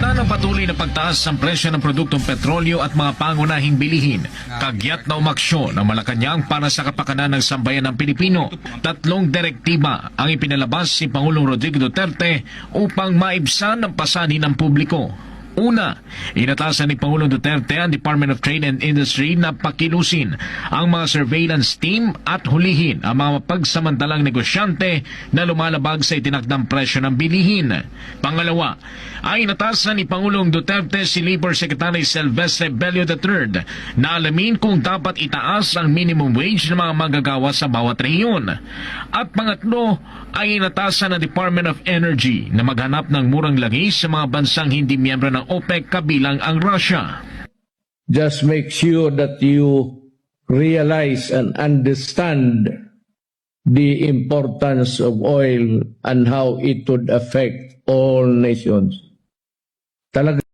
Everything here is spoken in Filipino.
Samantala ng patuloy na pagtaas ng presyo ng produktong petrolyo at mga pangunahing bilihin, kagyat na umaksyon ng Malacanang para sa kapakanan ng sambayan ng Pilipino. 3 direktiba ang ipinalabas si Pangulong Rodrigo Duterte upang maibsan ang pasanin ng publiko. Una, inatasan ni Pangulong Duterte ang Department of Trade and Industry na pakilusin ang mga surveillance team at hulihin ang mga mapagsamantalang negosyante na lumalabag sa itinakdang presyo ng bilihin. Pangalawa, ay inatasan ni Pangulong Duterte si Labor Secretary Silvestre Bello III na alamin kung dapat itaas ang minimum wage ng mga manggagawa sa bawat rehiyon. At pangatlo, ay inatasan ng Department of Energy na maghanap ng murang langis sa mga bansang hindi miyembro ng OPEC kabilang ang Russia. Just make sure that you realize and understand the importance of oil and how it would affect all nations. Talaga